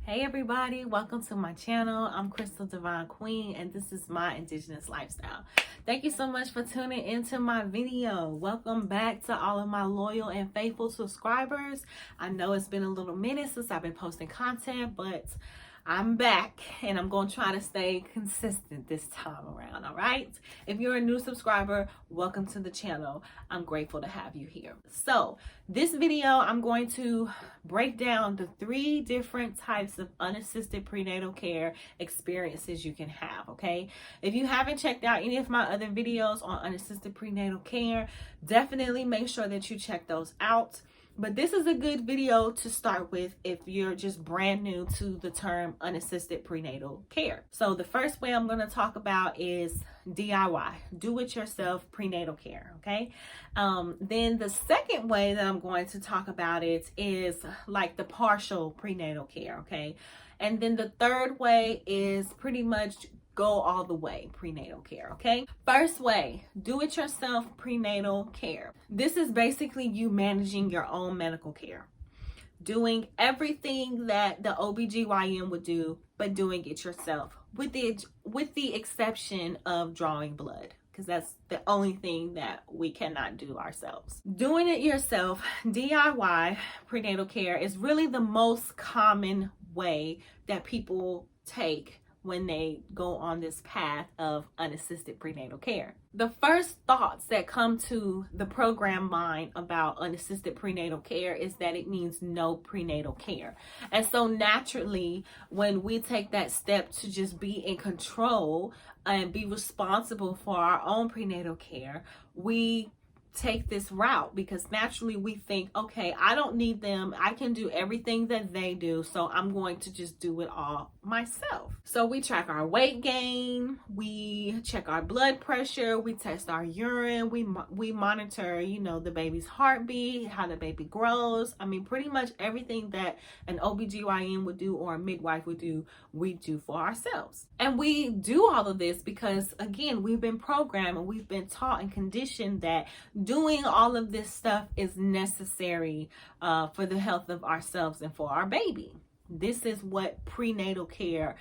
Hey everybody, welcome to my channel. I'm CrystalDivineQueen and this is my Indigenous lifestyle. Thank you so much for tuning into my video. Welcome back to all of my loyal and faithful subscribers. I know it's been a little minute since I've been posting content, but I'm back and I'm going to try to stay consistent this time around, all right? If you're a new subscriber, welcome to the channel. I'm grateful to have you here. So this video, I'm going to break down the 3 different types of unassisted prenatal care experiences you can have, okay? If you haven't checked out any of my other videos on unassisted prenatal care, definitely make sure that you check those out. But this is a good video to start with if you're just brand new to the term unassisted prenatal care. So the first way I'm going to talk about is DIY, do-it-yourself prenatal care, okay? Then the second way that I'm going to talk about it is like the partial prenatal care, okay? And then the third way is pretty much go all the way prenatal care, okay? First way, do-it-yourself prenatal care. This is basically you managing your own medical care, doing everything that the OBGYN would do, but doing it yourself with the exception of drawing blood, because that's the only thing that we cannot do ourselves. Doing it yourself, DIY prenatal care, is really the most common way that people take when they go on this path of unassisted prenatal care. The first thoughts that come to the program mind about unassisted prenatal care is that it means no prenatal care. And so naturally, when we take that step to just be in control and be responsible for our own prenatal care, we take this route because naturally we think, okay, I don't need them. I can do everything that they do, so I'm going to just do it all myself. So we track our weight gain, we check our blood pressure, we test our urine, we monitor, the baby's heartbeat, how the baby grows. I mean, pretty much everything that an OBGYN would do or a midwife would do, we do for ourselves. And we do all of this because, again, we've been programmed and we've been taught and conditioned that doing all of this stuff is necessary for the health of ourselves and for our baby. This is what prenatal care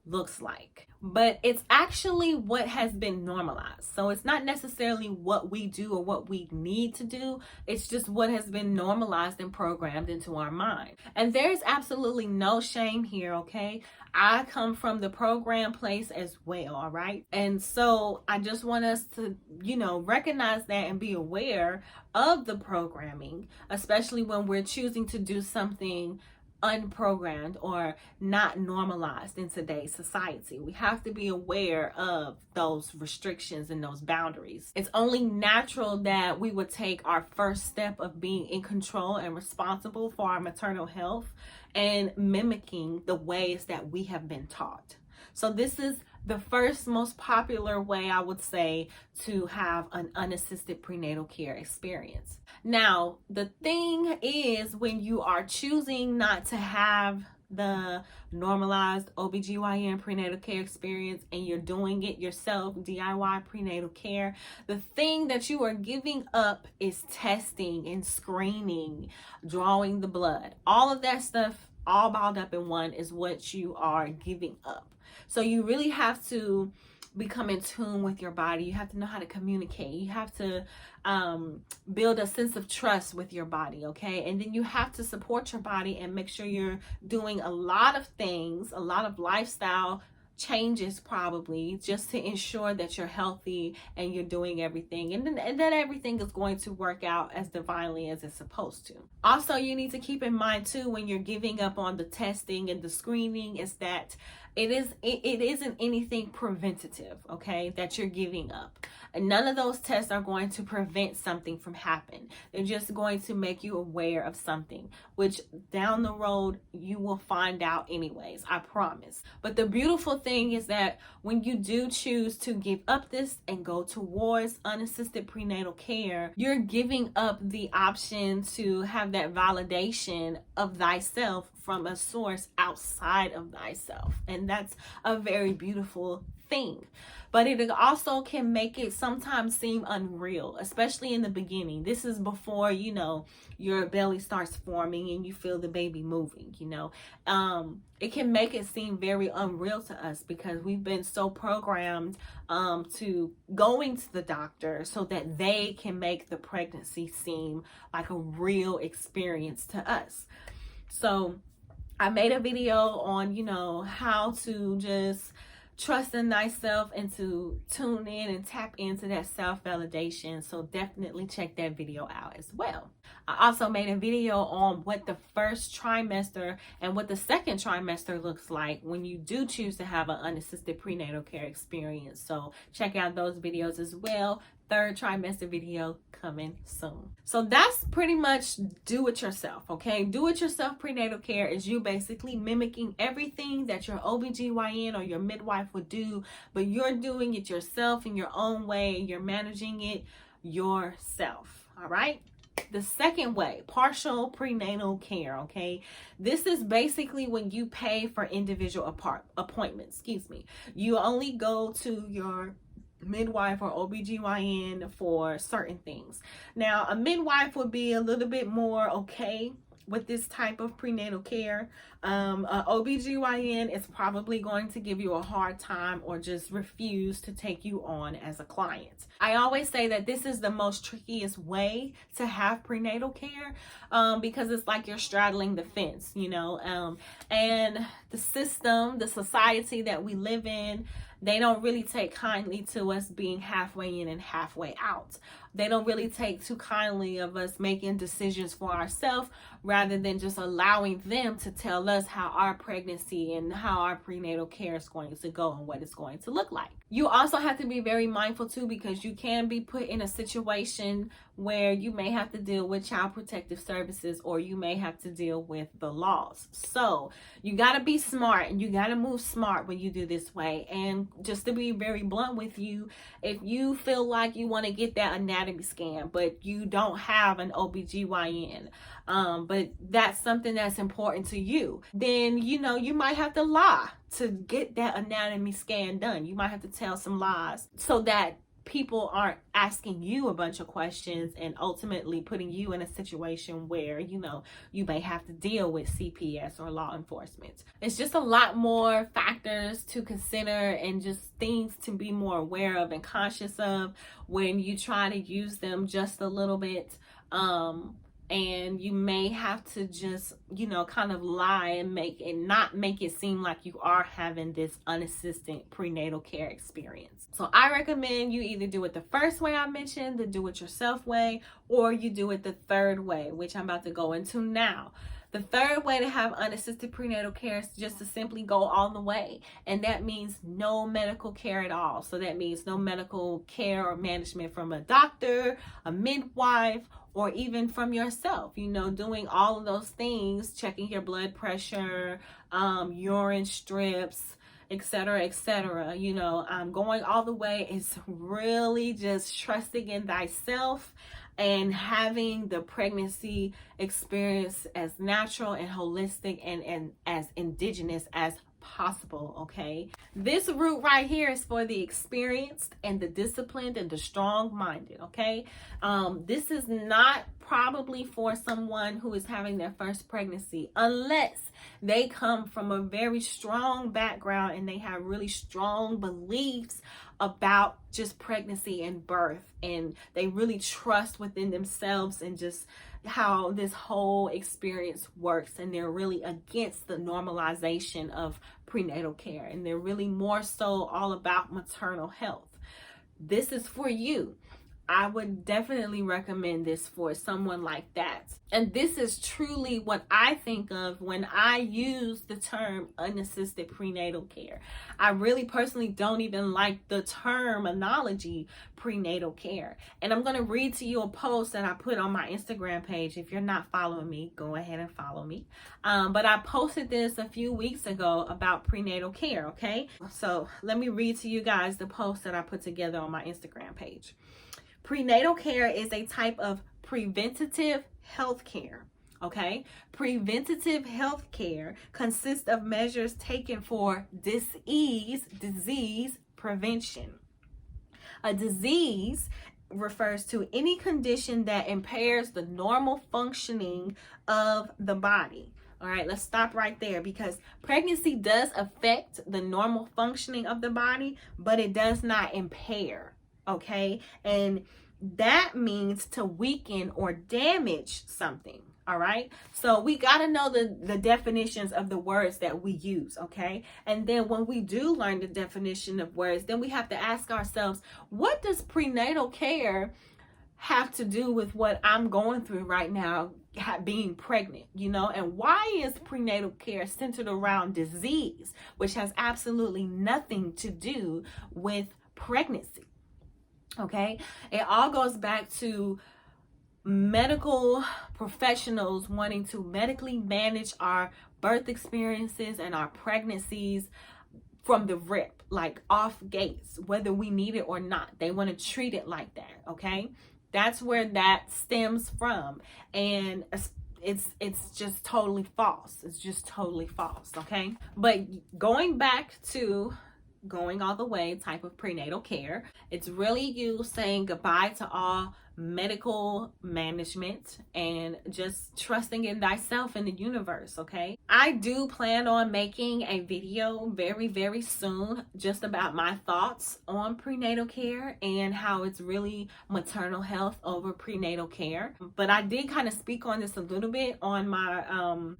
looks like. But it's actually what has been normalized. So it's not necessarily what we do or what we need to do. It's just what has been normalized and programmed into our mind. And there's absolutely no shame here, okay? I come from the program place as well, all right? And so I just want us to, recognize that and be aware of the programming, especially when we're choosing to do something unprogrammed or not normalized in today's society. We have to be aware of those restrictions and those boundaries. It's only natural that we would take our first step of being in control and responsible for our maternal health and mimicking the ways that we have been taught. So this is the first most popular way, I would say, to have an unassisted prenatal care experience. Now, the thing is, when you are choosing not to have the normalized OBGYN prenatal care experience and you're doing it yourself, DIY prenatal care, the thing that you are giving up is testing and screening, drawing the blood. All of that stuff, all balled up in one, is what you are giving up. So you really have to become in tune with your body. You have to know how to communicate. You have to build a sense of trust with your body, okay? And then you have to support your body and make sure you're doing a lot of things, a lot of lifestyle changes probably, just to ensure that you're healthy and you're doing everything and that everything is going to work out as divinely as it's supposed to. Also, you need to keep in mind too, when you're giving up on the testing and the screening, is that it isn't anything preventative, okay, that you're giving up. And none of those tests are going to prevent something from happening. They're just going to make you aware of something, which down the road you will find out anyways, I promise. But the beautiful thing is that when you do choose to give up this and go towards unassisted prenatal care, you're giving up the option to have that validation of thyself from a source outside of thyself. And that's a very beautiful thing. But it also can make it sometimes seem unreal, especially in the beginning. This is before, you know, your belly starts forming and you feel the baby moving, you know. It can make it seem very unreal to us because we've been so programmed to going to the doctor so that they can make the pregnancy seem like a real experience to us. So I made a video on, you know, how to just trust in thyself and to tune in and tap into that self-validation. So definitely check that video out as well. I also made a video on what the first trimester and what the second trimester looks like when you do choose to have an unassisted prenatal care experience. So check out those videos as well. Third trimester video coming soon. So that's pretty much do it yourself, okay? Do it yourself prenatal care is you basically mimicking everything that your OBGYN or your midwife would do, but you're doing it yourself in your own way. You're managing it yourself, all right? The second way, partial prenatal care, okay? This is basically when you pay for individual appointments, You only go to your midwife or OBGYN for certain things. Now, a midwife would be a little bit more okay with this type of prenatal care. OBGYN is probably going to give you a hard time or just refuse to take you on as a client. I always say that this is the most trickiest way to have prenatal care because it's like you're straddling the fence, you know, and the system, the society that we live in, they don't really take kindly to us being halfway in and halfway out. They don't really take too kindly of us making decisions for ourselves rather than just allowing them to tell us how our pregnancy and how our prenatal care is going to go and what it's going to look like. You also have to be very mindful too, because you can be put in a situation where you may have to deal with Child Protective Services or you may have to deal with the laws. So you got to be smart and you got to move smart when you do this way. And just to be very blunt with you, if you feel like you want to get that anatomy scan, but you don't have an OBGYN, but that's something that's important to you, then, you know, you might have to lie to get that anatomy scan done. You might have to tell some lies so that people aren't asking you a bunch of questions and ultimately putting you in a situation where, you know, you may have to deal with CPS or law enforcement. It's just a lot more factors to consider and just things to be more aware of and conscious of when you try to use them just a little bit. And you may have to just, you know, kind of lie and not make it seem like you are having this unassisted prenatal care experience. So I recommend you either do it the first way I mentioned, the do it yourself way, or you do it the third way, which I'm about to go into now. The third way to have unassisted prenatal care is just to simply go all the way. And that means no medical care at all. So that means no medical care or management from a doctor, a midwife, or even from yourself, you know, doing all of those things, checking your blood pressure, urine strips, etc., you know, going all the way is really just trusting in thyself and having the pregnancy experience as natural and holistic and as indigenous as possible, okay? This route right here is for the experienced and the disciplined and the strong-minded, okay? This is not probably for someone who is having their first pregnancy unless they come from a very strong background and they have really strong beliefs about just pregnancy and birth, and they really trust within themselves and just how this whole experience works, and they're really against the normalization of prenatal care, and they're really more so all about maternal health. This is for you. I would definitely recommend this for someone like that. And this is truly what I think of when I use the term unassisted prenatal care. I really personally don't even like the terminology prenatal care. And I'm going to read to you a post that I put on my Instagram page. If you're not following me, go ahead and follow me. But I posted this a few weeks ago about prenatal care, okay? So let me read to you guys the post that I put together on my Instagram page. Prenatal care is a type of preventative health care, okay? Preventative health care consists of measures taken for disease prevention. A disease refers to any condition that impairs the normal functioning of the body. All right, let's stop right there, because pregnancy does affect the normal functioning of the body, but it does not impair. Okay, and that means to weaken or damage something. All right, so we got to know the definitions of the words that we use. Okay, and then when we do learn the definition of words, then we have to ask ourselves, what does prenatal care have to do with what I'm going through right now, being pregnant, you know? And why is prenatal care centered around disease, which has absolutely nothing to do with pregnancy? Okay, it all goes back to medical professionals wanting to medically manage our birth experiences and our pregnancies from the rip, like off gates, whether we need it or not. They want to treat it like that. Okay, that's where that stems from, and it's just totally false. It's just totally false. Okay, but going back to going all the way type of prenatal care, it's really you saying goodbye to all medical management and just trusting in thyself and the universe. Okay, I do plan on making a video very, very soon just about my thoughts on prenatal care and how it's really maternal health over prenatal care. But I did kind of speak on this a little bit on my on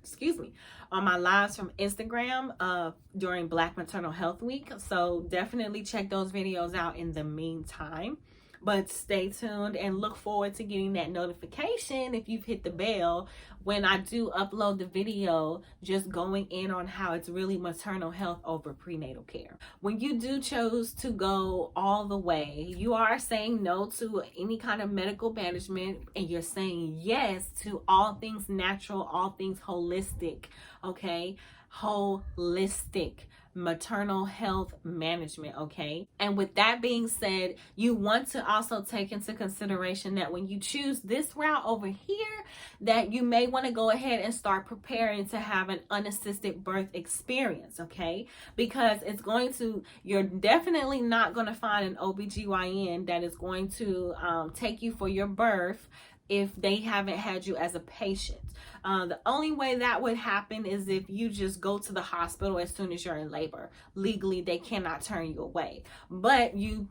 my lives from Instagram during Black Maternal Health Week. So definitely check those videos out in the meantime. But stay tuned and look forward to getting that notification if you've hit the bell when I do upload the video, just going in on how it's really maternal health over prenatal care. When you do choose to go all the way, you are saying no to any kind of medical management and you're saying yes to all things natural, all things holistic. Okay, holistic maternal health management. Okay, and with that being said, you want to also take into consideration that when you choose this route over here, that you may want to go ahead and start preparing to have an unassisted birth experience. Okay, because it's going to, you're definitely not going to find an OBGYN that is going to take you for your birth if they haven't had you as a patient. The only way that would happen is if you just go to the hospital as soon as you're in labor. Legally, they cannot turn you away. But you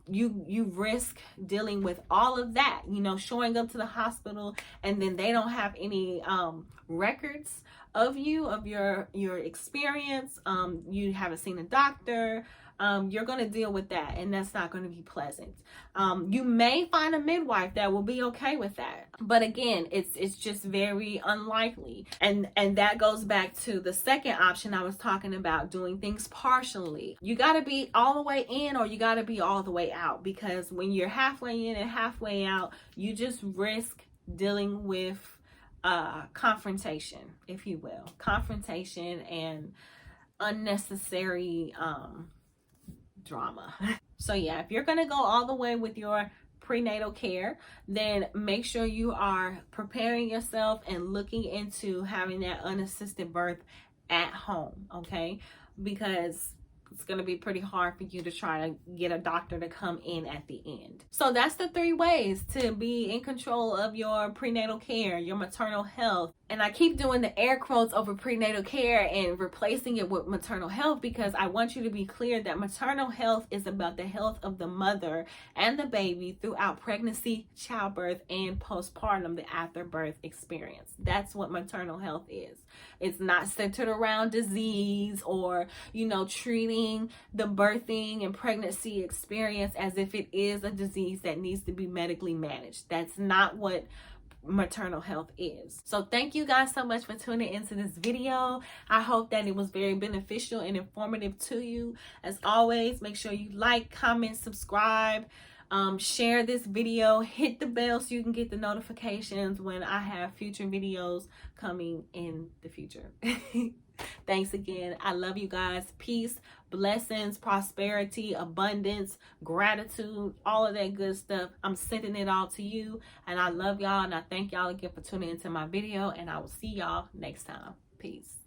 risk dealing with all of that, you know, showing up to the hospital and then they don't have any records of you, of your experience. You haven't seen a doctor. You're going to deal with that, and that's not going to be pleasant. You may find a midwife that will be okay with that, but again, it's just very unlikely. And that goes back to the second option I was talking about, doing things partially. You got to be all the way in or you got to be all the way out, because when you're halfway in and halfway out, you just risk dealing with confrontation, if you will, confrontation and unnecessary drama. So yeah, if you're gonna go all the way with your prenatal care, then make sure you are preparing yourself and looking into having that unassisted birth at home. Okay, because it's going to be pretty hard for you to try to get a doctor to come in at the end. So that's the 3 ways to be in control of your prenatal care, your maternal health. And I keep doing the air quotes over prenatal care and replacing it with maternal health, because I want you to be clear that maternal health is about the health of the mother and the baby throughout pregnancy, childbirth, and postpartum, the afterbirth experience. That's what maternal health is. It's not centered around disease or, you know, treating the birthing and pregnancy experience as if it is a disease that needs to be medically managed. That's not what maternal health is. So thank you guys so much for tuning into this video. I hope that it was very beneficial and informative to you. As always, make sure you like, comment, subscribe, share this video, hit the bell so you can get the notifications when I have future videos coming in the future. Thanks again. I love you guys. Peace, blessings, prosperity, abundance, gratitude, all of that good stuff. I'm sending it all to you, and I love y'all, and I thank y'all again for tuning into my video, and I will see y'all next time. Peace.